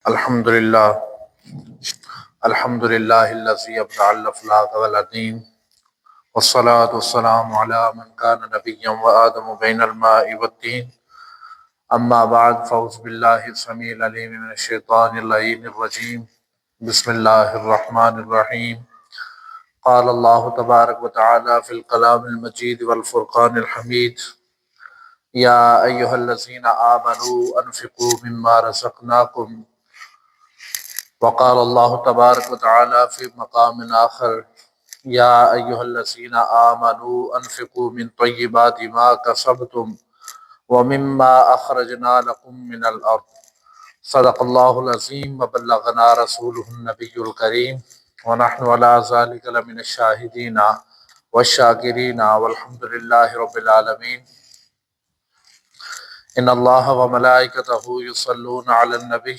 الحمدللہ الحمدللہ الذی ابدع الافلاق والعظیم والصلاة والسلام علی من کان نبیا وآدم بین الماء والطین اما بعد فاعوذ باللہ السمیع العلیم من الشیطان اللعین الرجیم بسم اللہ الرحمن الرحیم قال اللہ تبارک وتعالی فی الکلام المجید والفرقان الحمید یا ایہا الذین آمنوا انفقوا مما رزقناکم وقال اللہ تبارک وتعالی فی مقام آخر یا ایہا الذین آمنوا انفقوا من طیبات ما کسبتم ومما اخرجنا لکم من الارض صدق اللہ العظیم وبلغنا رسولہ النبی الکریم ونحن علی ذلک لمن الشاہدین والشاکرین والحمد للہ رب العالمین ان اللہ وملائکتہ یصلون علی النبی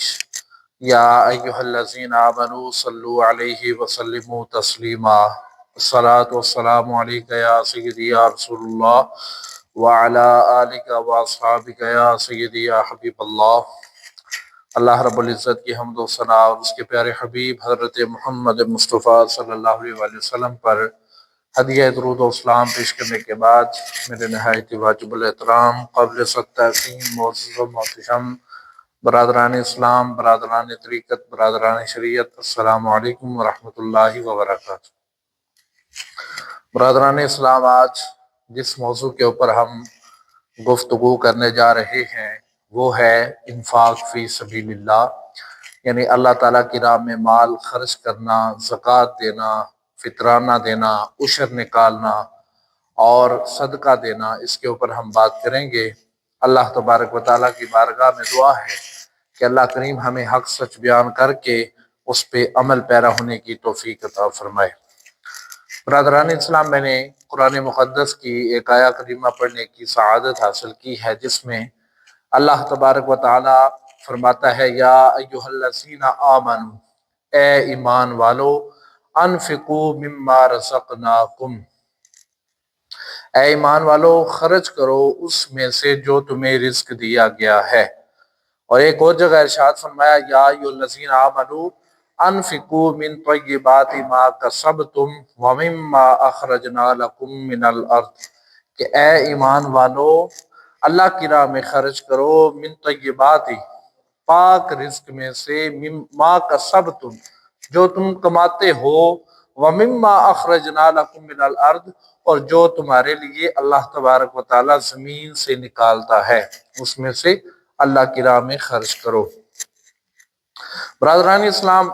یا ایہا الذین آمنوا صلوا علیہ وسلموا تسلیما الصلاۃ والسلام علیک یا سیدی یا رسول اللہ وعلی آلک واصحابک یا سیدی یا حبیب اللہ۔ اللہ رب العزت کی حمد و ثنا اور اس کے پیارے حبیب حضرت محمد مصطفیٰ صلی اللہ علیہ وآلہ وسلم پر ہدیہ درود و اسلام پیش کرنے کے بعد میرے نہایت واجب الاحترام قابل تحسین معزز و محتشم برادران اسلام، برادران طریقت، برادران شریعت، السلام علیکم ورحمۃ اللہ وبرکاتہ۔ برادران اسلام، آج جس موضوع کے اوپر ہم گفتگو کرنے جا رہے ہیں وہ ہے انفاق فی سبیل اللہ، یعنی اللہ تعالیٰ کی راہ میں مال خرچ کرنا، زکوٰۃ دینا، فطرانہ دینا، عشر نکالنا اور صدقہ دینا۔ اس کے اوپر ہم بات کریں گے۔ اللہ تبارک و تعالیٰ کی بارگاہ میں دعا ہے کہ اللہ کریم ہمیں حق سچ بیان کر کے اس پہ عمل پیرا ہونے کی توفیق عطا فرمائے۔ برادران اسلام، میں نے قرآن مقدس کی ایک آیہ کریمہ پڑھنے کی سعادت حاصل کی ہے جس میں اللہ تبارک و تعالیٰ فرماتا ہے یا ایہا الذین آمنوا، اے ایمان والو، انفقوا مما رزقناکم، اے ایمان والو خرچ کرو اس میں سے جو تمہیں رزق دیا گیا ہے۔ اور ایک اور جگہ ارشاد فرمایا یا ایھا الذین آمنوا انفقوا من طیبات ما کسبتم ومما اخرجنا لکم من الارض، کہ اے ایمان والو اللہ کی راہ میں خرچ کرو من طیبات، پاک رزق میں سے، ما کسبتم جو تم کماتے ہو، ومما اخرجنا لکم من الارض اور جو تمہارے لیے اللہ تبارک و تعالیٰ زمین سے نکالتا ہے اس میں سے اللہ کی راہ میں خرچ کرو۔ برادران اسلام،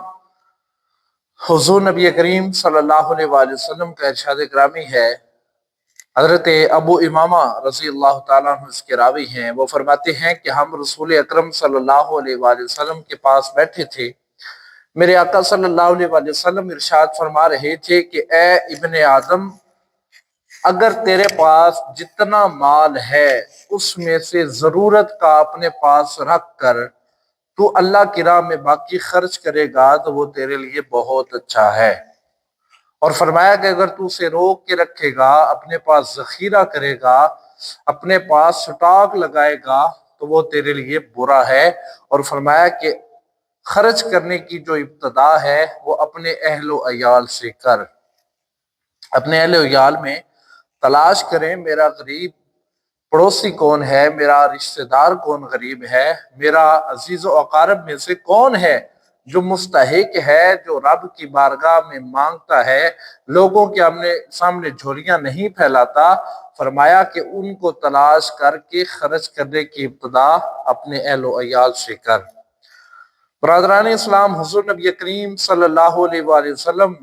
حضور نبی کریم صلی اللہ علیہ وآلہ وسلم کا ارشاد گرامی ہے، حضرت ابو امامہ رضی اللہ تعالیٰ عنہ اس کے راوی ہیں، وہ فرماتے ہیں کہ ہم رسول اکرم صلی اللہ علیہ وآلہ وسلم کے پاس بیٹھے تھے۔ میرے آقا صلی اللہ علیہ وآلہ وسلم ارشاد فرما رہے تھے کہ اے ابن آدم، اگر تیرے پاس جتنا مال ہے اس میں سے ضرورت کا اپنے پاس رکھ کر تو اللہ کی راہ میں باقی خرچ کرے گا تو وہ تیرے لیے بہت اچھا ہے۔ اور فرمایا کہ اگر تو اسے روک کے رکھے گا، اپنے پاس ذخیرہ کرے گا، اپنے پاس سٹاک لگائے گا تو وہ تیرے لیے برا ہے۔ اور فرمایا کہ خرچ کرنے کی جو ابتدا ہے وہ اپنے اہل و عیال سے کر، اپنے اہل و عیال میں تلاش کریں میرا غریب پڑوسی کون ہے، میرا رشتہ دار کون غریب ہے، میرا عزیز و اقارب میں سے کون ہے جو مستحق ہے، جو رب کی بارگاہ میں مانگتا ہے، لوگوں کے سامنے جھولیاں نہیں پھیلاتا۔ فرمایا کہ ان کو تلاش کر کے خرچ کرنے کی ابتدا اپنے اہل و عیال سے کر۔ برادران اسلام، حضور نبی کریم صلی اللہ علیہ وآلہ وسلم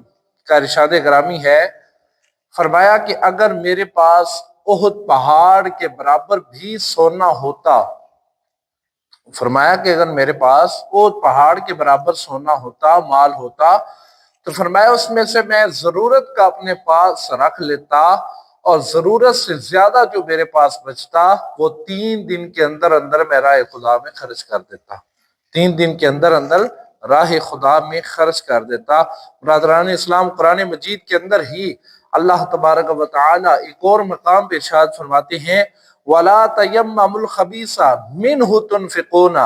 کا ارشاد گرامی ہے، فرمایا کہ اگر میرے پاس احد پہاڑ کے برابر بھی سونا ہوتا، فرمایا کہ اگر میرے پاس احد پہاڑ کے برابر سونا ہوتا، مال ہوتا، تو فرمایا اس میں سے میں ضرورت کا اپنے پاس رکھ لیتا اور ضرورت سے زیادہ جو میرے پاس بچتا وہ 3 دن کے اندر اندر میں راہ خدا میں خرچ کر دیتا، 3 دن کے اندر اندر راہ خدا میں خرچ کر دیتا۔ برادران اسلام، قرآن مجید کے اندر ہی اللہ تبارک و تعالی ایک اور مقام پہ ارشاد فرماتے ہیں وَلَا تَيَمَّمُوا الْخَبِيثَ مِنْهُ تُنْفِقُونَ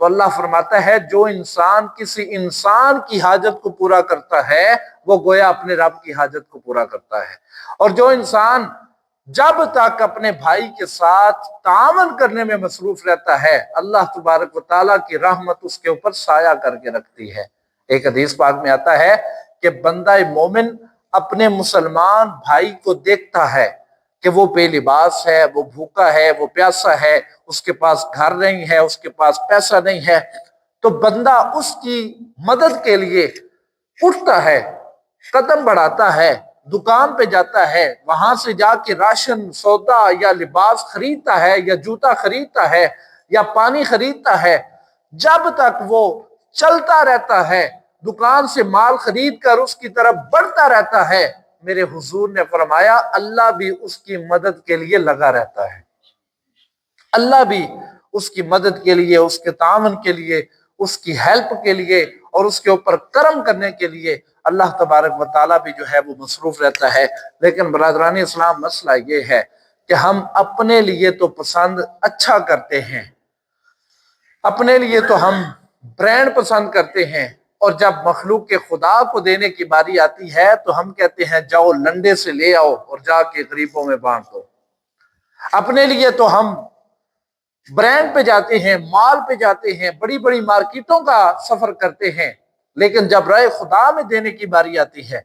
تو اللہ فرماتا ہے جو انسان کسی انسان کی حاجت کو پورا کرتا ہے وہ گویا اپنے رب کی حاجت کو پورا کرتا ہے، اور جو انسان جب تک اپنے بھائی کے ساتھ تعاون کرنے میں مصروف رہتا ہے اللہ تبارک و تعالیٰ کی رحمت اس کے اوپر سایہ کر کے رکھتی ہے۔ ایک حدیث پاک میں آتا ہے کہ بندہ مومن اپنے مسلمان بھائی کو دیکھتا ہے کہ وہ بے لباس ہے، وہ بھوکا ہے، وہ پیاسا ہے، اس کے پاس گھر نہیں ہے، اس کے پاس پیسہ نہیں ہے، تو بندہ اس کی مدد کے لیے اٹھتا ہے، قدم بڑھاتا ہے، دکان پہ جاتا ہے، وہاں سے جا کے راشن سودا یا لباس خریدتا ہے یا جوتا خریدتا ہے یا پانی خریدتا ہے، جب تک وہ چلتا رہتا ہے دکان سے مال خرید کر اس کی طرف بڑھتا رہتا ہے، میرے حضور نے فرمایا اللہ بھی اس کی مدد کے لیے لگا رہتا ہے، اللہ بھی اس کی مدد کے لیے، اس کے تعاون کے لیے، اس کی ہیلپ کے لیے اور اس کے اوپر کرم کرنے کے لیے اللہ تبارک و تعالیٰ بھی جو ہے وہ مصروف رہتا ہے۔ لیکن برادران اسلام مسئلہ یہ ہے کہ ہم اپنے لیے تو پسند اچھا کرتے ہیں، اپنے لیے تو ہم برانڈ پسند کرتے ہیں، اور جب مخلوق کے خدا کو دینے کی باری آتی ہے تو ہم کہتے ہیں جاؤ لنڈے سے لے آؤ اور جا کے غریبوں میں بانٹ دو۔ اپنے لیے تو ہم برانڈ پہ جاتے ہیں، مال پہ جاتے ہیں، بڑی بڑی مارکیٹوں کا سفر کرتے ہیں، لیکن جب رائے خدا میں دینے کی باری آتی ہے،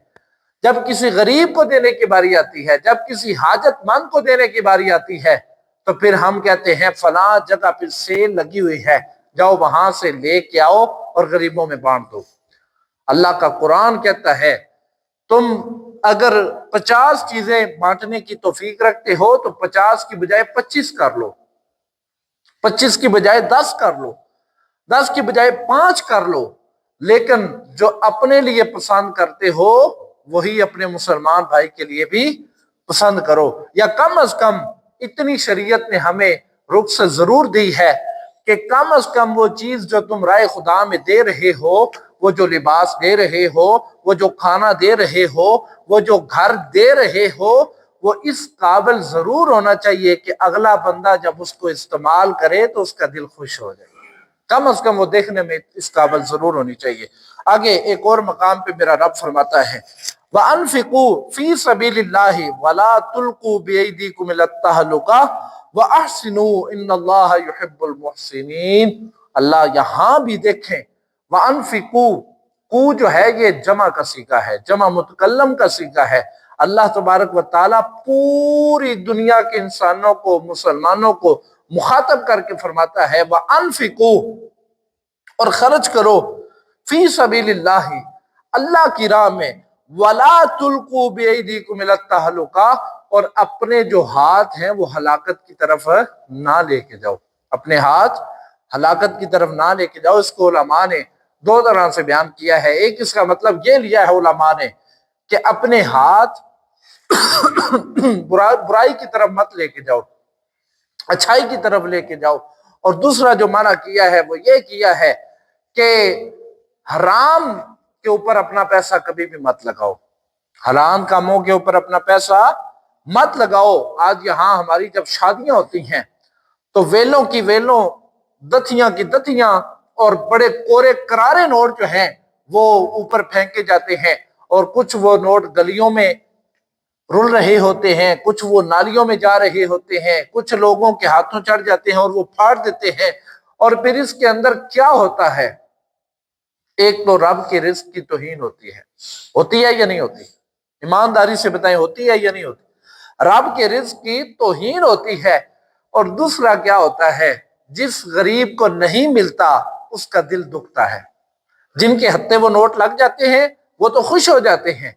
جب کسی غریب کو دینے کی باری آتی ہے، جب کسی حاجت مند کو دینے کی باری آتی ہے، تو پھر ہم کہتے ہیں فلاں جگہ پہ سیل لگی ہوئی ہے، جاؤ وہاں سے لے کے آؤ اور غریبوں میں بانٹ دو۔ اللہ کا قرآن کہتا ہے تم اگر 50 چیزیں بانٹنے کی توفیق رکھتے ہو تو 50 کی بجائے 25 کر لو، 25 کی بجائے 10 کر لو، 10 کی بجائے 5 کر لو، لیکن جو اپنے لیے پسند کرتے ہو وہی اپنے مسلمان بھائی کے لیے بھی پسند کرو، یا کم از کم اتنی شریعت نے ہمیں رخصت ضرور دی ہے کہ کم از کم وہ چیز جو تم رائے خدا میں دے رہے ہو، وہ جو لباس دے رہے ہو، وہ جو کھانا دے رہے ہو، وہ جو گھر دے رہے ہو، وہ اس قابل ضرور ہونا چاہیے کہ اگلا بندہ جب اس کو استعمال کرے تو اس کا دل خوش ہو جائے، کم از کم وہ دیکھنے میں اس قابل ضرور ہونی چاہیے۔ آگے ایک اور مقام پہ میرا رب فرماتا ہے وَأَنفِقُوا فِي سَبِيلِ اللَّهِ وَلَا تُلْقُوا بِأَيْدِيكُمْ إِلَى التَّهْلُكَةِ وَأَحْسِنُوا إِنَّ اللَّهَ يُحِبُّ الْمُحْسِنِينَ۔ اللہ یہاں بھی دیکھیں وَأَنفِقُوا، کو جو ہے یہ جمع کا صیغہ ہے، جمع متکلم کا صیغہ ہے۔ اللہ تبارک و تعالیٰ پوری دنیا کے انسانوں کو، مسلمانوں کو مخاطب کر کے فرماتا ہے وَأَنفِقُوا، اور خرچ کرو، فی سبیل اللہ، اللہ کی راہ میں، وَلَا تُلْقُوا بِأَيْدِيكُمْ إِلَى التَّهْلُكَةِ، اور اپنے جو ہاتھ ہیں وہ ہلاکت کی طرف نہ لے کے جاؤ، اپنے ہاتھ ہلاکت کی طرف نہ لے کے جاؤ۔ اس کو علماء نے 2 طرح سے بیان کیا ہے۔ ایک اس کا مطلب یہ لیا ہے علماء نے کہ اپنے ہاتھ برائی کی طرف مت لے کے جاؤ، اچھائی کی طرف لے کے جاؤ، اور دوسرا جو معنی کیا ہے وہ یہ کیا ہے کہ حرام کے اوپر اپنا پیسہ کبھی بھی مت لگاؤ، حرام کاموں کے اوپر اپنا پیسہ مت لگاؤ۔ آج یہاں ہماری جب شادیاں ہوتی ہیں تو ویلوں کی ویلوں، دتیاں کی دتیاں اور بڑے کورے کرارے نوٹ جو ہیں وہ اوپر پھینکے جاتے ہیں، اور کچھ وہ نوٹ گلیوں میں رل رہے ہوتے ہیں، کچھ وہ نالیوں میں جا رہے ہوتے ہیں، کچھ لوگوں کے ہاتھوں چڑھ جاتے ہیں اور وہ پھاڑ دیتے ہیں، اور پھر اس کے اندر کیا ہوتا ہے؟ ایک تو رب کے رزق کی توہین ہوتی ہے یا نہیں ہوتی؟ ایمانداری سے بتائیں، ہوتی ہے یا نہیں ہوتی؟ رب کے رزق کی توہین ہوتی ہے، اور دوسرا کیا ہوتا ہے؟ جس غریب کو نہیں ملتا اس کا دل دکھتا ہے۔ جن کے ہتھے وہ نوٹ لگ جاتے ہیں وہ تو خوش ہو جاتے ہیں،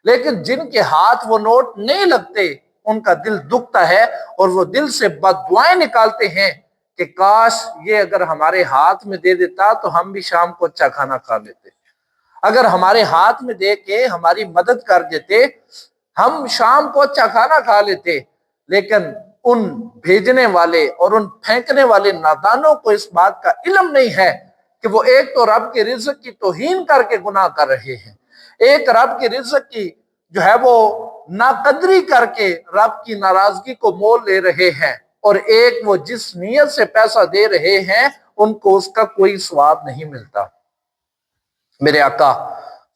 لیکن جن کے ہاتھ وہ نوٹ نہیں لگتے ان کا دل دکھتا ہے، اور وہ دل سے بد دعائیں نکالتے ہیں کہ کاش یہ اگر ہمارے ہاتھ میں دے دیتا تو ہم بھی شام کو اچھا کھانا کھا لیتے، اگر ہمارے ہاتھ میں دے کے ہماری مدد کر دیتے ہم شام کو اچھا کھانا کھا لیتے۔ لیکن ان بھیجنے والے اور ان پھینکنے والے نادانوں کو اس بات کا علم نہیں ہے کہ وہ ایک تو رب کے رزق کی توہین کر کے گناہ کر رہے ہیں، ایک رب کے رزق کی جو ہے وہ ناقدری کر کے رب کی ناراضگی کو مول لے رہے ہیں۔ اور ایک وہ جس نیت سے پیسہ دے رہے ہیں ان کو اس کا کوئی ثواب نہیں ملتا۔ میرے آقا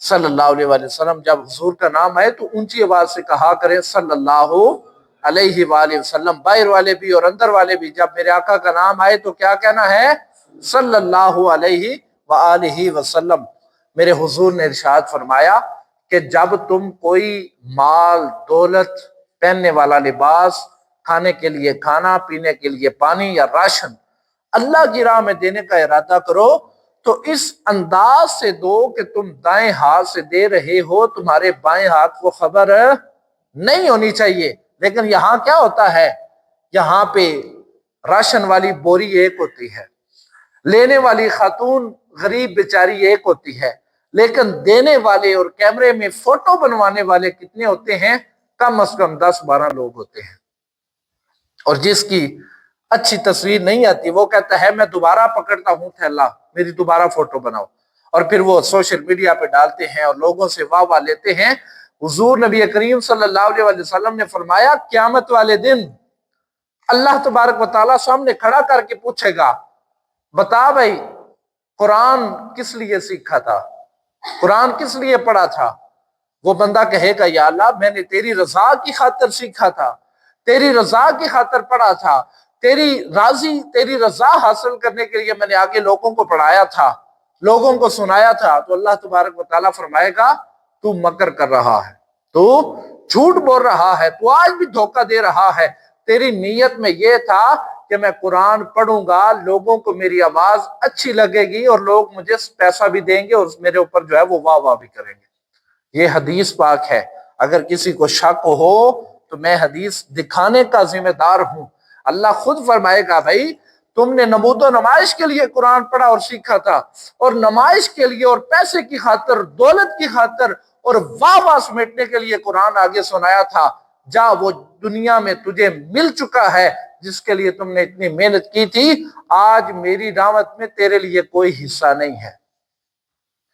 صلی اللہ علیہ وآلہ وسلم جب حضور کا نام آئے تو اونچی آواز سے کہا کریں صلی اللہ علیہ وآلہ وسلم، باہر والے بھی اور اندر والے بھی، جب میرے آقا کا نام آئے تو کیا کہنا ہے؟ صلی اللہ علیہ وآلہ وسلم۔ میرے حضور نے ارشاد فرمایا کہ جب تم کوئی مال، دولت، پہننے والا لباس، کھانے کے لیے کھانا، پینے کے لیے پانی یا راشن اللہ کی راہ میں دینے کا ارادہ کرو تو اس انداز سے دو کہ تم دائیں ہاتھ سے دے رہے ہو، تمہارے بائیں ہاتھ کو خبر نہیں ہونی چاہیے۔ لیکن یہاں کیا ہوتا ہے؟ یہاں پہ راشن والی بوری ایک ہوتی ہے، لینے والی خاتون غریب بیچاری ایک ہوتی ہے، لیکن دینے والے اور کیمرے میں فوٹو بنوانے والے کتنے ہوتے ہیں؟ کم از کم 10-12 لوگ ہوتے ہیں۔ اور جس کی اچھی تصویر نہیں آتی وہ کہتا ہے میں دوبارہ پکڑتا ہوں تھیلا، میری دوبارہ فوٹو بناؤ، اور پھر وہ سوشل میڈیا پہ ڈالتے ہیں اور لوگوں سے واہ واہ لیتے ہیں۔ حضور نبی کریم صلی اللہ علیہ وسلم نے فرمایا قیامت والے دن اللہ تبارک و تعالیٰ سامنے کھڑا کر کے پوچھے گا، بتا بھائی قرآن کس لیے سیکھا تھا، قرآن کس لیے پڑھا تھا؟ وہ بندہ کہے گا یا اللہ میں نے تیری رضا کی خاطر سیکھا تھا، تیری رضا کی خاطر پڑھا تھا، تیری رضا حاصل کرنے کے لیے میں نے آگے لوگوں کو پڑھایا تھا، لوگوں کو سنایا تھا۔ تو اللہ تبارک و تعالیٰ فرمائے گا تو مکر کر رہا ہے، تو جھوٹ بول رہا ہے، تو آج بھی دھوکہ دے رہا ہے، تیری نیت میں یہ تھا کہ میں قرآن پڑھوں گا، لوگوں کو میری آواز اچھی لگے گی اور لوگ مجھے پیسہ بھی دیں گے اور میرے اوپر جو ہے وہ واہ واہ بھی کریں گے۔ یہ حدیث پاک ہے، اگر کسی کو شک ہو تو میں حدیث دکھانے کا ذمہ دار ہوں۔ اللہ خود فرمائے گا بھائی تم نے نمود و نمائش کے لیے قرآن پڑھا اور سیکھا تھا، اور نمائش کے لیے اور پیسے کی خاطر، دولت کی خاطر اور واہ واہ سمیٹنے کے لیے قرآن آگے سنایا تھا، جا وہ دنیا میں تجھے مل چکا ہے جس کے لیے تم نے اتنی محنت کی تھی، آج میری دعوت میں تیرے لیے کوئی حصہ نہیں ہے۔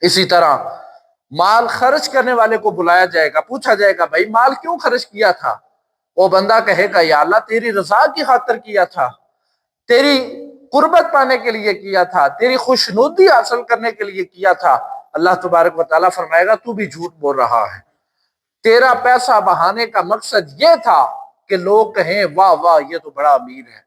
اسی طرح مال خرچ کرنے والے کو بلایا جائے گا، پوچھا جائے گا بھائی مال کیوں خرچ کیا تھا؟ وہ بندہ کہے گا یا اللہ تیری رضا کی خاطر کیا تھا، تیری قربت پانے کے لیے کیا تھا، تیری خوشنودی حاصل کرنے کے لیے کیا تھا۔ اللہ تبارک و تعالیٰ فرمائے گا تو بھی جھوٹ بول رہا ہے، تیرا پیسہ بہانے کا مقصد یہ تھا کہ لوگ کہیں واہ واہ یہ تو بڑا امیر ہے،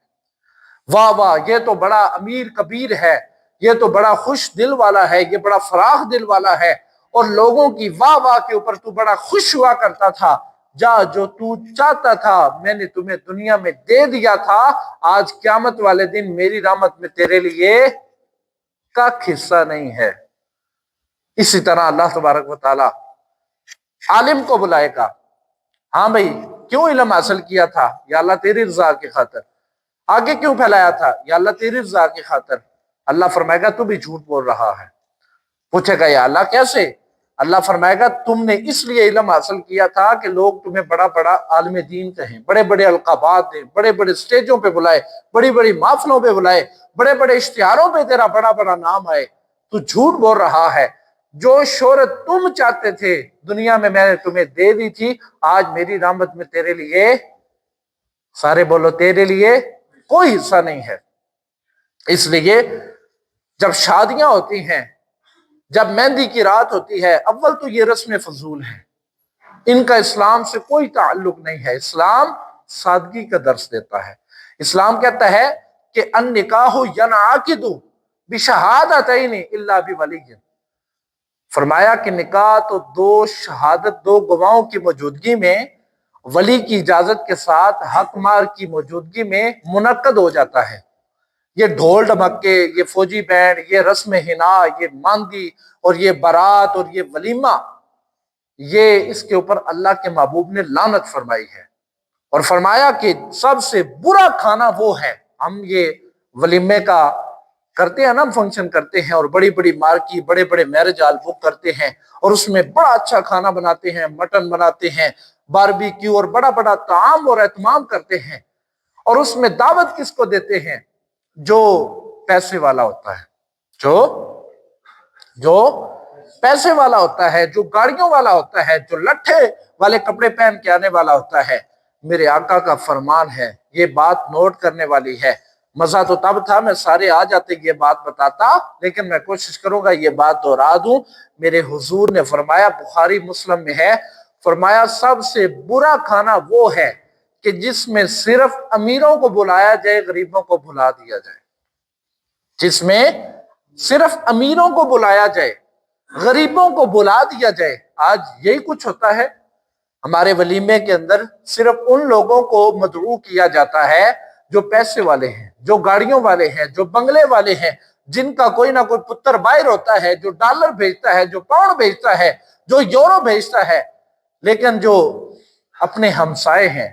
واہ واہ یہ تو بڑا امیر کبیر ہے، یہ تو بڑا خوش دل والا ہے، یہ بڑا فراخ دل والا ہے، اور لوگوں کی واہ واہ کے اوپر تو بڑا خوش ہوا کرتا تھا۔ جا جو تو چاہتا تھا میں نے تمہیں دنیا میں دے دیا تھا، آج قیامت والے دن میری رحمت میں تیرے لیے کا حصہ نہیں ہے۔ اسی طرح اللہ تبارک و تعالی عالم کو بلائے گا، ہاں بھائی کیوں علم حاصل کیا تھا؟ یا اللہ تیری رضا کی خاطر۔ آگے کیوں پھیلایا تھا؟ یا اللہ تیری رضا کی خاطر۔ اللہ فرمائے گا تو بھی جھوٹ بول رہا ہے۔ پوچھے گا یا اللہ کیسے؟ اللہ فرمائے گا تم نے اس لیے علم حاصل کیا تھا کہ لوگ تمہیں بڑا بڑا عالم دین کہیں، بڑے بڑے القابات دیں، بڑے بڑے سٹیجوں پہ بلائے، بڑی بڑی محفلوں پہ بلائے، بڑے بڑے اشتہاروں پہ تیرا بڑا بڑا نام آئے۔ تو جھوٹ بول رہا ہے، جو شہرت تم چاہتے تھے دنیا میں نے تمہیں دے دی تھی، آج میری رحمت میں تیرے لیے، سارے بولو تیرے لیے کوئی حصہ نہیں ہے۔ اس لیے جب شادیاں ہوتی ہیں، جب مہندی کی رات ہوتی ہے، اول تو یہ رسم فضول ہے، ان کا اسلام سے کوئی تعلق نہیں ہے۔ اسلام سادگی کا درس دیتا ہے۔ اسلام کہتا ہے کہ النکاح ینعقد بشہادتین الا بولی، فرمایا کہ نکاح تو دو شہادت، دو گواہوں کی موجودگی میں، ولی کی اجازت کے ساتھ، حق مار کی موجودگی میں منعقد ہو جاتا ہے۔ یہ ڈھول ڈھمکے، یہ فوجی بینڈ، یہ رسم حنا، یہ ماندی اور یہ بارات اور یہ ولیمہ، یہ اس کے اوپر اللہ کے محبوب نے لعنت فرمائی ہے، اور فرمایا کہ سب سے برا کھانا وہ ہے۔ ہم یہ ولیمے کا کرتے ہیں نا، فنکشن کرتے ہیں اور بڑی بڑی مارکی، بڑے بڑے میرج ہال بک کرتے ہیں اور اس میں بڑا اچھا کھانا بناتے ہیں، مٹن بناتے ہیں، باربیکیو اور بڑا بڑا طعام اور اہتمام کرتے ہیں، اور اس میں دعوت کس کو دیتے ہیں؟ جو پیسے والا ہوتا ہے، جو پیسے والا ہوتا ہے، جو گاڑیوں والا ہوتا ہے، جو لٹھے والے کپڑے پہن کے آنے والا ہوتا ہے۔ میرے آقا کا فرمان ہے، یہ بات نوٹ کرنے والی ہے۔ مزہ تو تب تھا میں سارے آ جاتے یہ بات بتاتا، لیکن میں کوشش کروں گا یہ بات دہرا دوں۔ میرے حضور نے فرمایا، بخاری مسلم میں ہے، فرمایا سب سے برا کھانا وہ ہے کہ جس میں صرف امیروں کو بلایا جائے، غریبوں کو بھلا دیا جائے۔ جس میں صرف امیروں کو بلایا جائے، غریبوں کو بلا دیا جائے۔ آج یہی کچھ ہوتا ہے ہمارے ولیمے کے اندر، صرف ان لوگوں کو مدعو کیا جاتا ہے جو پیسے والے ہیں، جو گاڑیوں والے ہیں، جو بنگلے والے ہیں، جن کا کوئی نہ کوئی پتر باہر ہوتا ہے، جو ڈالر بھیجتا ہے، جو پاؤنڈ بھیجتا ہے، جو یورو بھیجتا ہے۔ لیکن جو اپنے ہمسائے ہیں،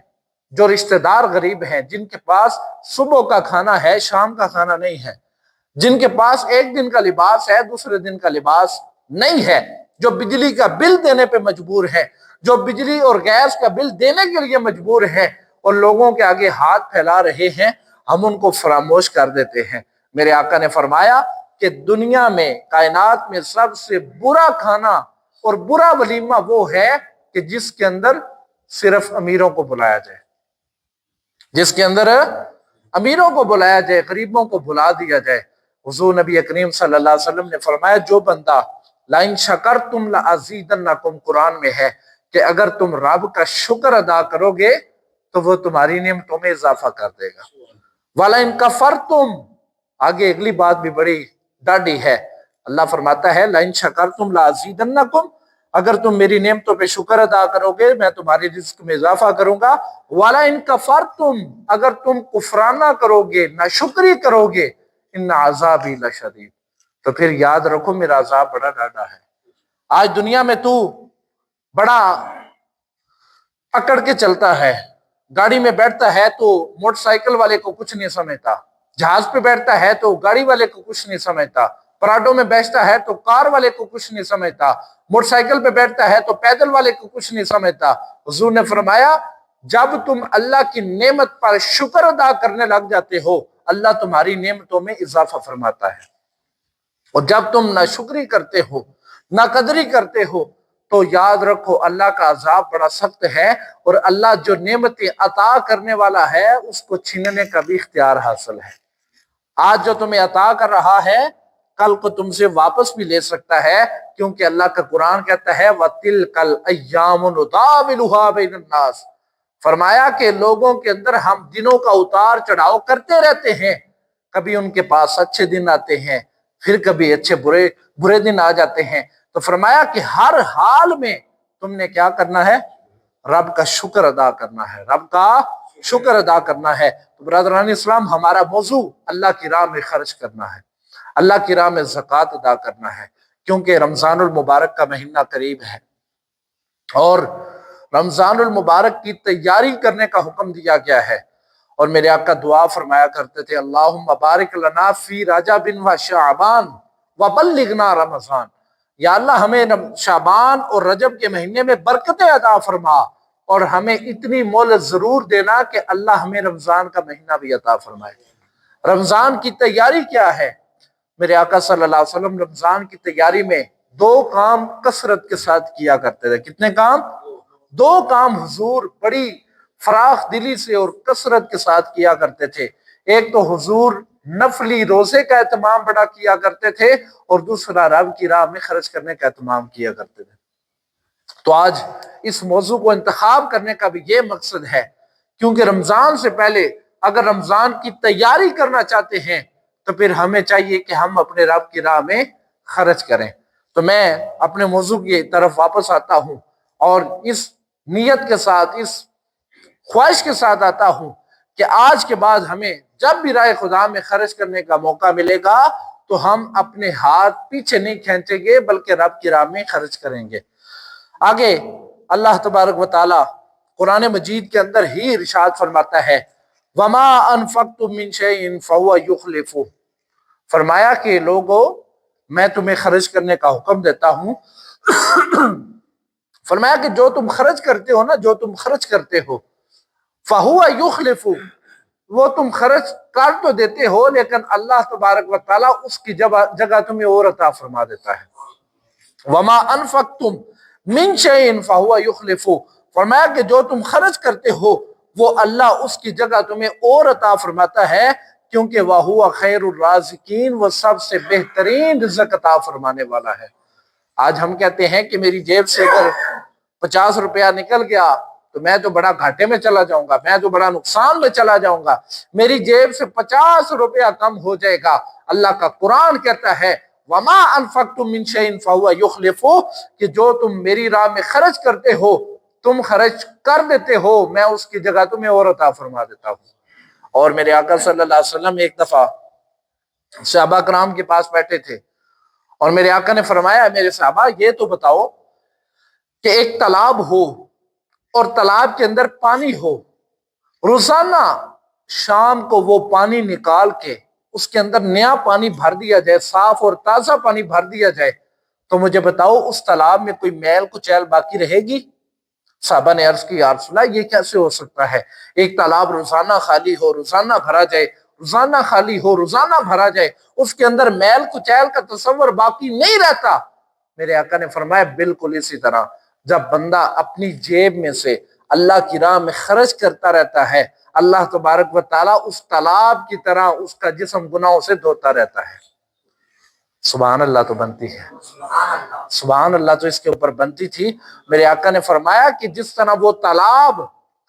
جو رشتہ دار غریب ہیں، جن کے پاس صبح کا کھانا ہے، شام کا کھانا نہیں ہے، جن کے پاس ایک دن کا لباس ہے، دوسرے دن کا لباس نہیں ہے، جو بجلی کا بل دینے پہ مجبور ہے، جو بجلی اور گیس کا بل دینے کے لیے مجبور ہے اور لوگوں کے آگے ہاتھ پھیلا رہے ہیں، ہم ان کو فراموش کر دیتے ہیں۔ میرے آقا نے فرمایا کہ دنیا میں، کائنات میں سب سے برا کھانا اور برا ولیمہ وہ ہے کہ جس کے اندر صرف امیروں کو بلایا جائے، جس کے اندر امیروں کو بلایا جائے، غریبوں کو بھلا دیا جائے۔ حضور نبی کریم صلی اللہ علیہ وسلم نے فرمایا، جو بندہ لَإِن شَكَرْتُمْ لَأَزِيدَنَّكُمْ قرآن میں ہے کہ اگر تم رب کا شکر ادا کرو گے تو وہ تمہاری نعمتوں میں اضافہ کر دے گا۔ وَلَئِن كَفَرْتُمْ، آگے اگلی بات بھی بڑی ڈاڈی ہے، اللہ فرماتا ہے لَإِن شَكَرْتُمْ لَأَزِيدَنَّكُمْ، اگر تم میری نعمتوں پہ شکر ادا کرو گے میں تمہاری رزق میں اضافہ کروں گا۔ وَلَئِن كَفَرْتُمْ، اگر تم کفرانہ کرو گے، ناشکری کرو گے، ان عذابی لشدید، تو پھر یاد رکھو میرا عذاب بڑا ڈاڈا ہے۔ آج دنیا میں تو بڑا اکڑ کے چلتا ہے، گاڑی میں بیٹھتا ہے تو موٹر سائیکل والے کو کچھ نہیں سمجھتا، جہاز پہ بیٹھتا ہے تو گاڑی والے کو کچھ نہیں سمجھتا، پراڈو میں بیٹھتا ہے تو کار والے کو کچھ نہیں سمجھتا، موٹر سائیکل پہ بیٹھتا ہے تو پیدل والے کو کچھ نہیں سمجھتا۔ حضور نے فرمایا جب تم اللہ کی نعمت پر شکر ادا کرنے لگ جاتے ہو، اللہ تمہاری نعمتوں میں اضافہ فرماتا ہے، اور جب تم ناشکری کرتے ہو، ناقدری کرتے ہو، تو یاد رکھو اللہ کا عذاب بڑا سخت ہے، اور اللہ جو نعمتیں عطا کرنے والا ہے اس کو چھیننے کا بھی اختیار حاصل ہے۔ آج جو تمہیں عطا کر رہا ہے کل کو تم سے واپس بھی لے سکتا ہے، کیونکہ اللہ کا قرآن کہتا ہے وَتِلْكَ الْأَيَّامُ نُدَاوِلُهَا بَيْنَ النَّاسِ، فرمایا کہ لوگوں کے اندر ہم دنوں کا اتار چڑھاؤ کرتے رہتے ہیں، کبھی ان کے پاس اچھے دن آتے ہیں، پھر کبھی اچھے برے دن آ جاتے ہیں، تو فرمایا کہ ہر حال میں تم نے کیا کرنا ہے؟ رب کا شکر ادا کرنا ہے، رب کا شکر ادا کرنا ہے۔ تو برادران اسلام، ہمارا موضوع اللہ کی راہ میں خرچ کرنا ہے، اللہ کی راہ میں زکوٰۃ ادا کرنا ہے، کیونکہ رمضان المبارک کا مہینہ قریب ہے اور رمضان المبارک کی تیاری کرنے کا حکم دیا گیا ہے۔ اور میرے آقا دعا فرمایا کرتے تھے اللہم بارک لنا فی رجب و شعبان وبلغنا رمضان، یا اللہ ہمیں شعبان اور رجب کے مہینے میں برکتیں عطا فرما، اور ہمیں اتنی مہلت ضرور دینا کہ اللہ ہمیں رمضان کا مہینہ بھی عطا فرمائے۔ رمضان کی تیاری کیا ہے؟ میرے آقا صلی اللہ علیہ وسلم رمضان کی تیاری میں 2 کام کثرت کے ساتھ کیا کرتے تھے۔ کتنے کام؟ 2 کام حضور بڑی فراخ دلی سے اور کثرت کے ساتھ کیا کرتے تھے۔ ایک تو حضور نفلی روزے کا اہتمام بڑا کیا کرتے تھے، اور دوسرا رب کی راہ میں خرچ کرنے کا اہتمام کیا کرتے تھے۔ تو آج اس موضوع کو انتخاب کرنے کا بھی یہ مقصد ہے، کیونکہ رمضان سے پہلے اگر رمضان کی تیاری کرنا چاہتے ہیں تو پھر ہمیں چاہیے کہ ہم اپنے رب کی راہ میں خرچ کریں۔ تو میں اپنے موضوع کی طرف واپس آتا ہوں، اور اس نیت کے ساتھ، اس خواہش کے ساتھ آتا ہوں کہ آج کے بعد ہمیں جب بھی راہ خدا میں خرچ کرنے کا موقع ملے گا تو ہم اپنے ہاتھ پیچھے نہیں کھینچیں گے، بلکہ رب کی راہ میں خرچ کریں گے۔ آگے اللہ تبارک و تعالی قرآن مجید کے اندر ہی ارشاد فرماتا ہے وَمَا أَنفَقْتُم مِّن شَيْءٍ فَهُوَ يُخْلِفُهُ، فرمایا کہ لوگو میں تمہیں خرچ کرنے کا حکم دیتا ہوں فرمایا کہ جو تم خرچ کرتے ہو نا، جو تم خرچ کرتے ہو فَهُوَ يُخْلِفُهُ، وہ تم خرچ کر تو دیتے ہو لیکن اللہ تبارک و تعالیٰ اس کی جگہ تمہیں اور عطا فرما دیتا ہے۔ وَمَا أَنفَقْتُم مِّن شَيْءٍ فَهُوَ يُخْلِفُهُ، فرمایا کہ جو تم خرچ کرتے ہو وہ اللہ اس کی جگہ تمہیں اور عطا فرماتا ہے، کیونکہ وَهُوَ خَيْرُ الرَّازِقِينَ، وہ سب سے بہترین رزق عطا فرمانے والا ہے۔ آج ہم کہتے ہیں کہ میری جیب سے اگر 50 روپیہ نکل گیا تو میں تو بڑا گھاٹے میں چلا جاؤں گا، میں تو بڑا نقصان میں چلا جاؤں گا، میری جیب سے 50 روپیہ کم ہو جائے گا۔ اللہ کا قرآن کہتا ہے وَمَا أَنفَقْتُم مِّن شَيْءٍ فَهُوَ يُخْلِفُهُ، کہ جو تم میری راہ میں خرچ کرتے ہو، تم خرچ کر دیتے ہو، میں اس کی جگہ تمہیں اور عطا فرما دیتا ہوں۔ اور میرے آقا صلی اللہ علیہ وسلم ایک دفعہ صحابہ کرام کے پاس بیٹھے تھے، اور میرے آقا نے فرمایا میرے صحابہ یہ تو بتاؤ کہ ایک تالاب ہو اور تالاب کے اندر پانی ہو، روزانہ شام کو وہ پانی نکال کے اس کے اندر نیا پانی بھر دیا جائے، صاف اور تازہ پانی بھر دیا جائے، تو مجھے بتاؤ اس تالاب میں کوئی میل کچیل باقی رہے گی؟ صحابہ نے عرض کی یا رسول اللہ یہ کیسے ہو سکتا ہے؟ ایک تالاب روزانہ خالی ہو، روزانہ بھرا جائے، روزانہ خالی ہو، روزانہ بھرا جائے، اس کے اندر میل کچیل کا تصور باقی نہیں رہتا۔ میرے آقا نے فرمایا بالکل اسی طرح جب بندہ اپنی جیب میں سے اللہ کی راہ میں خرچ کرتا رہتا ہے، اللہ تبارک و تعالیٰ اس تالاب کی طرح اس کا جسم گناہوں سے دھوتا رہتا ہے۔ سبحان اللہ تو بنتی ہے، سبحان اللہ تو اس کے اوپر بنتی تھی۔ میرے آقا نے فرمایا کہ جس طرح وہ تالاب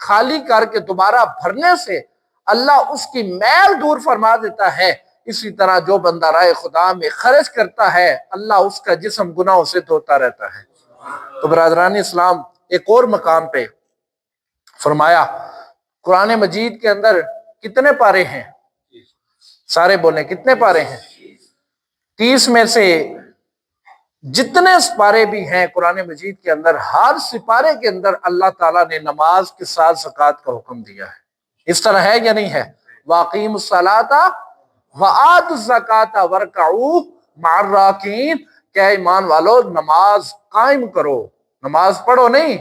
خالی کر کے دوبارہ بھرنے سے اللہ اس کی میل دور فرما دیتا ہے، اسی طرح جو بندہ راہ خدا میں خرچ کرتا ہے اللہ اس کا جسم گناہوں سے دھوتا رہتا ہے۔ تو برادران اسلام ایک اور مقام پہ فرمایا قرآن مجید کے اندر کتنے پارے ہیں؟ سارے بولیں کتنے پارے ہیں؟ 30 میں سے جتنے سپارے بھی ہیں قرآن مجید کے اندر، ہر سپارے کے اندر اللہ تعالیٰ نے نماز کے ساتھ زکوٰۃ کا حکم دیا ہے۔ اس طرح ہے یا نہیں ہے؟ وَأَقِیمُوا الصَّلَاةَ وَآتُوا الزَّکَاةَ وَارْکَعُوا مَعَ الرَّاکعِینَ، کہ ایمان والو نماز قائم کرو، نماز پڑھو نہیں،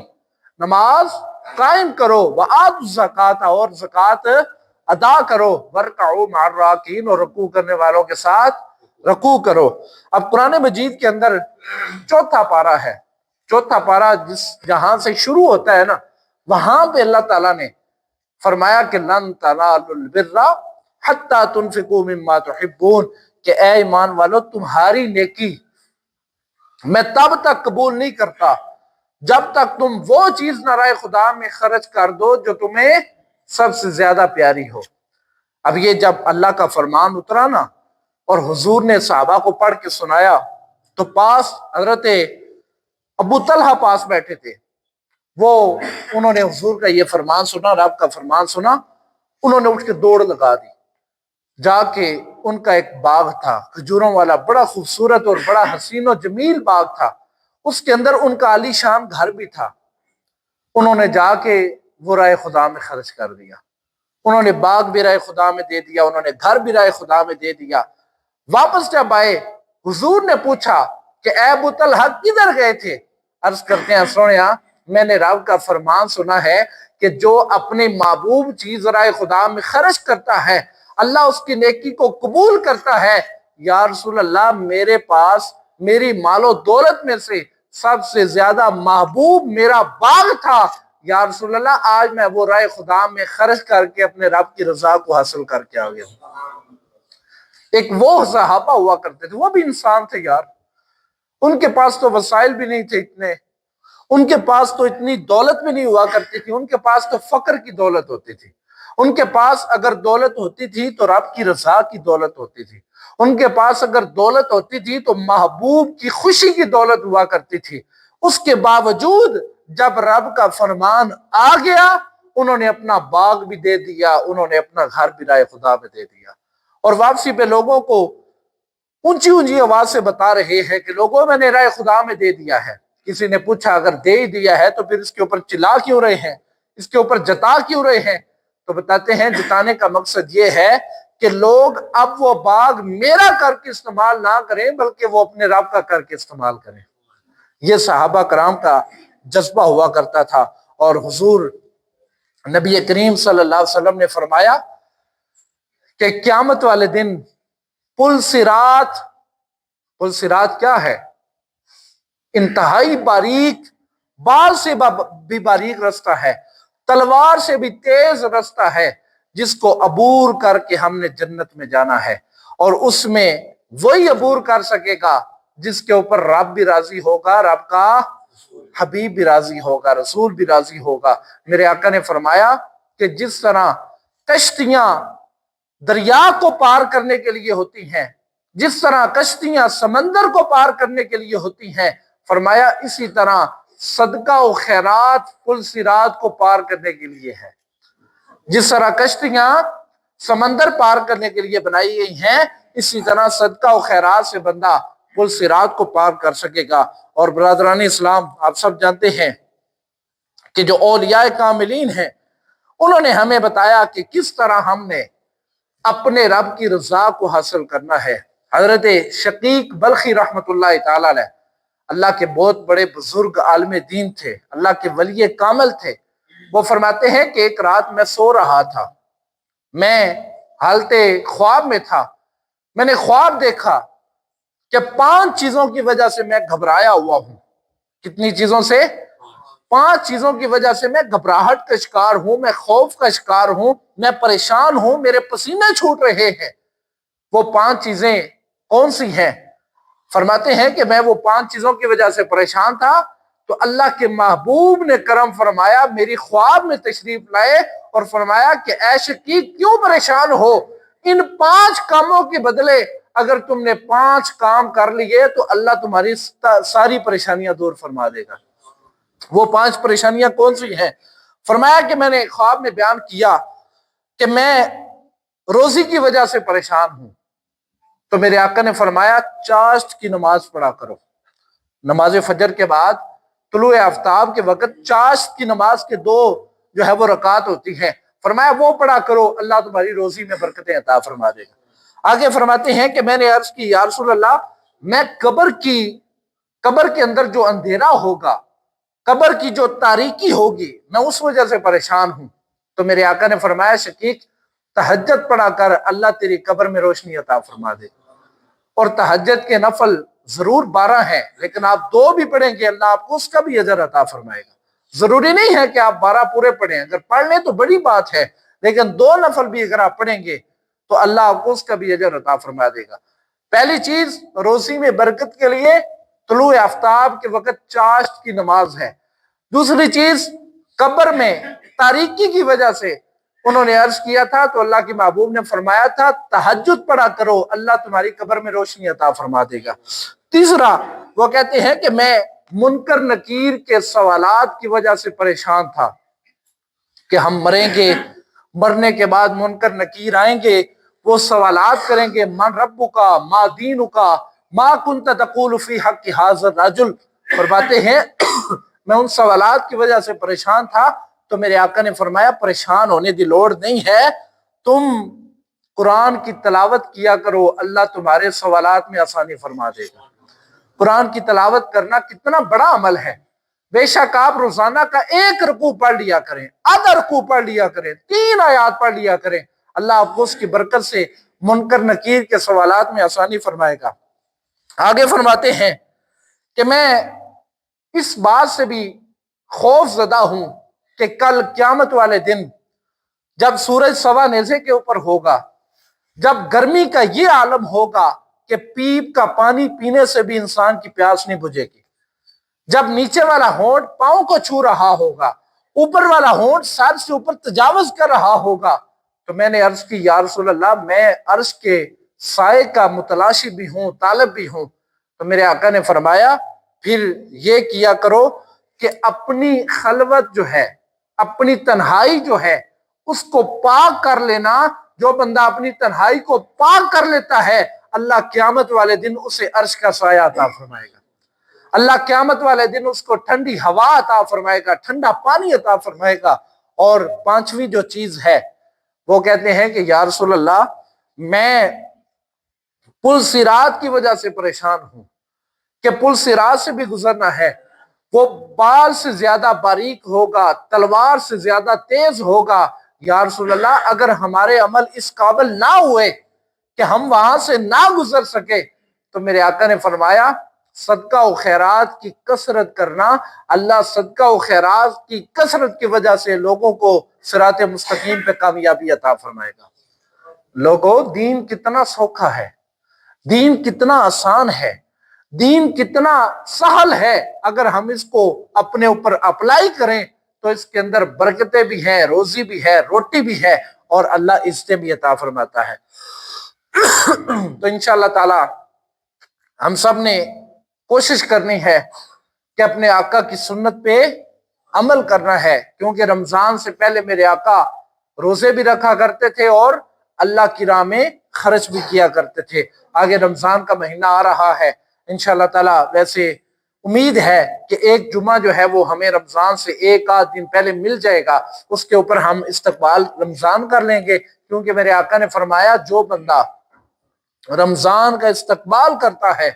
نماز قائم کرو، وَآتُوا الزَّکَاةَ اور زکوٰۃ ادا کرو، وَارْکَعُوا مَعَ الرَّاکعِینَ اور رکوع کرنے والوں کے ساتھ رکوع کرو۔ اب قرآن مجید کے اندر چوتھا پارہ ہے، چوتھا پارہ جہاں سے شروع ہوتا ہے نا، وہاں پہ اللہ تعالیٰ نے فرمایا کہ لن تنالوا البر حتی تنفقوا مما تحبون، کہ اے ایمان والو تمہاری نیکی میں تب تک قبول نہیں کرتا جب تک تم وہ چیز نہ رائے خدا میں خرچ کر دو جو تمہیں سب سے زیادہ پیاری ہو۔ اب یہ جب اللہ کا فرمان اترا نا اور حضور نے صحابہ کو پڑھ کے سنایا تو پاس حضرت ابو طلحہ پاس بیٹھے تھے، انہوں نے حضور کا یہ فرمان سنا، رب کا فرمان سنا، انہوں نے اٹھ کے دوڑ لگا دی، جا کے ان کا ایک باغ تھا کھجوروں والا، بڑا خوبصورت اور بڑا حسین و جمیل باغ تھا، اس کے اندر ان کا عالی شان گھر بھی تھا، انہوں نے جا کے وہ راہ خدا میں خرچ کر دیا، انہوں نے باغ بھی راہ خدا میں دے دیا، انہوں نے گھر بھی راہ خدا میں دے دیا۔ واپس جب آئے حضور نے پوچھا کہ اے ابو طلحہ کدھر گئے تھے؟ عرض کرتے ہیں سنیا میں نے رب کا فرمان سنا ہے کہ جو اپنے محبوب چیز راہ خدا میں خرچ کرتا ہے اللہ اس کی نیکی کو قبول کرتا ہے۔ یا رسول اللہ میرے پاس میری مال و دولت میں سے سب سے زیادہ محبوب میرا باغ تھا، یا رسول اللہ آج میں وہ راہ خدا میں خرچ کر کے اپنے رب کی رضا کو حاصل کر کے آ گیا ہوں۔ ایک وہ صحابہ ہوا کرتے تھے، وہ بھی انسان تھے یار، ان کے پاس تو وسائل بھی نہیں تھے اتنے، ان کے پاس تو اتنی دولت بھی نہیں ہوا کرتی تھی، ان کے پاس تو فقر کی دولت ہوتی تھی، ان کے پاس اگر دولت ہوتی تھی تو رب کی رضا کی دولت ہوتی تھی، ان کے پاس اگر دولت ہوتی تھی تو محبوب کی خوشی کی دولت ہوا کرتی تھی۔ اس کے باوجود جب رب کا فرمان آ گیا انہوں نے اپنا باغ بھی دے دیا، انہوں نے اپنا گھر بھی رائے خدا میں دے دیا، اور واپسی پہ لوگوں کو اونچی اونچی آواز سے بتا رہے ہیں کہ لوگوں میں نے رائے خدا میں دے دیا ہے۔ کسی نے پوچھا اگر دے ہی دیا ہے تو پھر اس کے اوپر چلا کیوں رہے ہیں، اس کے اوپر جتا کیوں رہے ہیں؟ تو بتاتے ہیں جتانے کا مقصد یہ ہے کہ لوگ اب وہ باغ میرا کر کے استعمال نہ کریں بلکہ وہ اپنے رب کا کر کے استعمال کریں۔ یہ صحابہ کرام کا جذبہ ہوا کرتا تھا، اور حضور نبی کریم صلی اللہ علیہ وسلم نے فرمایا کہ قیامت والے دن پل صراط کیا ہے؟ انتہائی باریک، بال سے بھی باریک رستہ ہے، تلوار سے بھی تیز رستہ ہے جس کو عبور کر کے ہم نے جنت میں جانا ہے، اور اس میں وہی عبور کر سکے گا جس کے اوپر رب بھی راضی ہوگا، رب کا حبیب بھی راضی ہوگا، رسول بھی راضی ہوگا۔ میرے آقا نے فرمایا کہ جس طرح کشتیاں دریا کو پار کرنے کے لیے ہوتی ہیں، جس طرح کشتیاں سمندر کو پار کرنے کے لیے ہوتی ہیں، فرمایا اسی طرح صدقہ و خیرات پل صراط کو پار کرنے کے لیے ہے۔ جس طرح کشتیاں سمندر پار کرنے کے لیے بنائی گئی ہیں، اسی طرح صدقہ و خیرات سے بندہ پل صراط کو پار کر سکے گا۔ اور برادران اسلام، آپ سب جانتے ہیں کہ جو اولیاء کاملین ہیں، انہوں نے ہمیں بتایا کہ کس طرح ہم نے اپنے رب کی رضا کو حاصل کرنا ہے۔ حضرت شقیق بلخی رحمت اللہ تعالی علیہ، اللہ کے بہت بڑے بزرگ عالم دین تھے، اللہ کے ولی کامل تھے۔ وہ فرماتے ہیں کہ ایک رات میں سو رہا تھا، میں حالت خواب میں تھا، میں نے خواب دیکھا کہ 5 چیزوں کی وجہ سے میں گھبرایا ہوا ہوں۔ کتنی چیزوں سے؟ 5 چیزوں کی وجہ سے میں گھبراہٹ کا شکار ہوں، میں خوف کا شکار ہوں، میں پریشان ہوں، میرے پسینے چھوٹ رہے ہیں۔ وہ 5 چیزیں کون سی ہیں؟ فرماتے ہیں کہ میں وہ 5 چیزوں کی وجہ سے پریشان تھا، تو اللہ کے محبوب نے کرم فرمایا، میری خواب میں تشریف لائے اور فرمایا کہ اے شقیق کیوں پریشان ہو؟ ان 5 کاموں کے بدلے اگر تم نے 5 کام کر لیے تو اللہ تمہاری ساری پریشانیاں دور فرما دے گا۔ وہ 5 پریشانیاں کون سی ہیں؟ فرمایا کہ میں نے خواب میں بیان کیا کہ میں روزی کی وجہ سے پریشان ہوں، تو میرے آقا نے فرمایا چاشت کی نماز پڑھا کرو۔ نماز فجر کے بعد طلوع آفتاب کے وقت چاشت کی نماز کے 2 جو ہے وہ رکعت ہوتی ہیں، فرمایا وہ پڑھا کرو، اللہ تمہاری روزی میں برکتیں عطا فرما دے گا۔ آگے فرماتے ہیں کہ میں نے عرض کی یا رسول اللہ، میں قبر کے اندر جو اندھیرا ہوگا، قبر کی جو تاریکی ہوگی، میں اس وجہ سے پریشان ہوں۔ تو میرے آقا نے فرمایا شقیق تہجد پڑھا کر، اللہ تیری قبر میں روشنی عطا فرما دے۔ اور تہجد کے نفل ضرور 12 ہیں، لیکن آپ 2 بھی پڑھیں گے اللہ آپ کو اس کا بھی اجر عطا فرمائے گا۔ ضروری نہیں ہے کہ آپ 12 پورے پڑھیں، اگر پڑھ لیں تو بڑی بات ہے، لیکن 2 نفل بھی اگر آپ پڑھیں گے تو اللہ آپ کو اس کا بھی اجر عطا فرما دے گا۔ پہلی چیز روزی میں برکت کے لیے طلوع آفتاب کے وقت چاشت کی نماز ہے۔ دوسری چیز قبر میں تاریکی کی وجہ سے انہوں نے عرض کیا تھا تو اللہ کے محبوب نے فرمایا تھا تہجد پڑھا کرو، اللہ تمہاری قبر میں روشنی عطا فرما دے گا۔ تیسرا وہ کہتے ہیں کہ میں منکر نکیر کے سوالات کی وجہ سے پریشان تھا کہ ہم مریں گے، مرنے کے بعد منکر نکیر آئیں گے، وہ سوالات کریں گے من ربک ما دینک ما کنت تقول فی حق ھذا الرجل۔ فرماتے ہیں میں ان سوالات کی وجہ سے پریشان تھا، تو میرے آقا نے فرمایا پریشان ہونے دی لوڑ نہیں ہے، تم قرآن کی تلاوت کیا کرو، اللہ تمہارے سوالات میں آسانی فرما دے گا۔ قرآن کی تلاوت کرنا کتنا بڑا عمل ہے، بے شک آپ روزانہ کا 1 رکوع پڑھ لیا کریں، آدھا رکوع پڑھ لیا کریں، 3 آیات پڑھ لیا کریں، اللہ آپ کو اس کی برکت سے منکر نکیر کے سوالات میں آسانی فرمائے گا۔ آگے فرماتے ہیں کہ میں اس بات سے بھی خوف زدہ ہوں کہ کل قیامت والے دن جب سورج سوا نیزے کے اوپر ہوگا، جب گرمی کا یہ عالم ہوگا کہ پیپ کا پانی پینے سے بھی انسان کی پیاس نہیں بجھے گی، جب نیچے والا ہونٹ پاؤں کو چھو رہا ہوگا، اوپر والا ہونٹ سر سے اوپر تجاوز کر رہا ہوگا، تو میں نے عرض کی یا رسول اللہ میں عرش کے سائے کا متلاشی بھی ہوں، طالب بھی ہوں۔ تو میرے آقا نے فرمایا پھر یہ کیا کرو کہ اپنی خلوت جو ہے، اپنی تنہائی جو ہے اس کو پاک کر لینا۔ جو بندہ اپنی تنہائی کو پاک کر لیتا ہے اللہ قیامت والے دن اسے عرش کا سایہ عطا فرمائے گا، اللہ قیامت والے دن اس کو ٹھنڈی ہوا عطا فرمائے گا، ٹھنڈا پانی عطا فرمائے گا۔ اور 5ویں جو چیز ہے وہ کہتے ہیں کہ یا رسول اللہ میں پل صراط کی وجہ سے پریشان ہوں کہ پل صراط سے بھی گزرنا ہے، وہ بال سے زیادہ باریک ہوگا، تلوار سے زیادہ تیز ہوگا۔ یا رسول اللہ اگر ہمارے عمل اس قابل نہ ہوئے کہ ہم وہاں سے نہ گزر سکے، تو میرے آقا نے فرمایا صدقہ و خیرات کی کثرت کرنا، اللہ صدقہ و خیرات کی کثرت کی وجہ سے لوگوں کو صراط مستقیم پہ کامیابی عطا فرمائے گا۔ لوگوں، دین کتنا سوکھا ہے، دین کتنا آسان ہے، دین کتنا سہل ہے۔ اگر ہم اس کو اپنے اوپر اپلائی کریں تو اس کے اندر برکتیں بھی ہیں، روزی بھی ہے، روٹی بھی ہے، اور اللہ عزتیں بھی عطا فرماتا ہے۔ تو انشاءاللہ تعالی ہم سب نے کوشش کرنی ہے کہ اپنے آقا کی سنت پہ عمل کرنا ہے، کیونکہ رمضان سے پہلے میرے آقا روزے بھی رکھا کرتے تھے اور اللہ کی راہ میں خرچ بھی کیا کرتے تھے۔ آگے رمضان کا مہینہ آ رہا ہے انشاءاللہ تعالی، ویسے امید ہے کہ ایک جمعہ جو ہے وہ ہمیں رمضان سے ایک آدھ دن پہلے مل جائے گا، اس کے اوپر ہم استقبال رمضان کر لیں گے، کیونکہ میرے آقا نے فرمایا جو بندہ رمضان کا استقبال کرتا ہے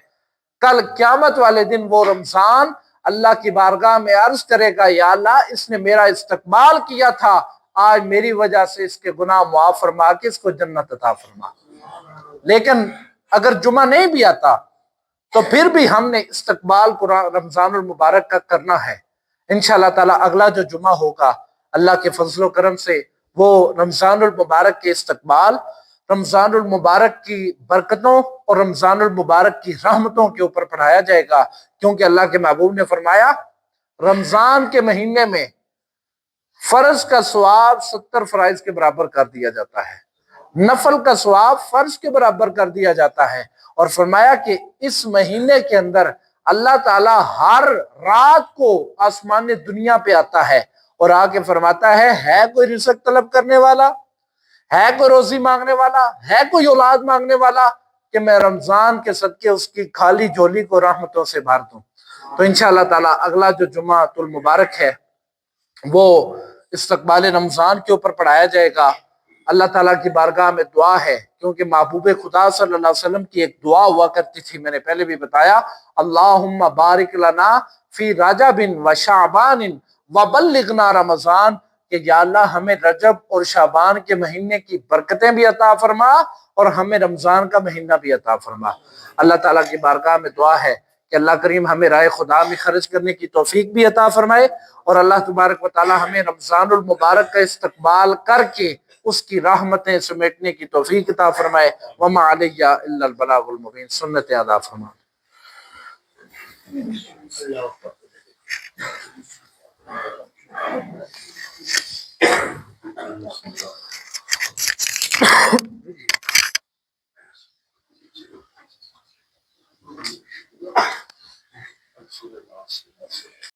کل قیامت والے دن وہ رمضان اللہ کی بارگاہ میں عرض کرے گا، یا اللہ اس نے میرا استقبال کیا تھا، آج میری وجہ سے اس کے گناہ معاف فرما کے اس کو جنت عطا فرما۔ لیکن اگر جمعہ نہیں بھی آتا تو پھر بھی ہم نے استقبال رمضان المبارک کا کرنا ہے۔ انشاءاللہ تعالی اگلا جو جمعہ ہوگا اللہ کے فضل و کرم سے وہ رمضان المبارک کے استقبال، رمضان المبارک کی برکتوں اور رمضان المبارک کی رحمتوں کے اوپر پڑھایا جائے گا، کیونکہ اللہ کے محبوب نے فرمایا رمضان کے مہینے میں فرض کا ثواب 70 فرائض کے برابر کر دیا جاتا ہے، نفل کا ثواب فرض کے برابر کر دیا جاتا ہے، اور فرمایا کہ اس مہینے کے اندر اللہ تعالی ہر رات کو آسمان دنیا پہ آتا ہے اور آ کے فرماتا ہے کوئی رزق طلب کرنے والا، ہے کوئی روزی مانگنے والا، ہے کوئی اولاد مانگنے والا، کہ میں رمضان کے صدقے اس کی خالی جھولی کو رحمتوں سے بھر دوں۔ تو انشاءاللہ تعالی اگلا جو جمعہ المبارک ہے وہ استقبال رمضان کے اوپر پڑھایا جائے گا۔ اللہ تعالیٰ کی بارگاہ میں دعا ہے، کیونکہ محبوب خدا صلی اللہ علیہ وسلم کی ایک دعا ہوا کرتی تھی، میں نے پہلے بھی بتایا، اللہم بارک لنا فی رجب و شعبان وبلغنا رمضان، کہ یا اللہ ہمیں رجب اور شعبان کے مہینے کی برکتیں بھی عطا فرما اور ہمیں رمضان کا مہینہ بھی عطا فرما۔ اللہ تعالیٰ کی بارگاہ میں دعا ہے کہ اللہ کریم ہمیں رائے خدا میں خرچ کرنے کی توفیق بھی عطا فرمائے، اور اللہ تبارک و تعالی ہمیں رمضان المبارک کا استقبال کر کے اس کی رحمتیں سمیٹنے کی توفیق عطا فرمائے۔ وما علیہ الا البلاغ المبین، سنت ادا فرما۔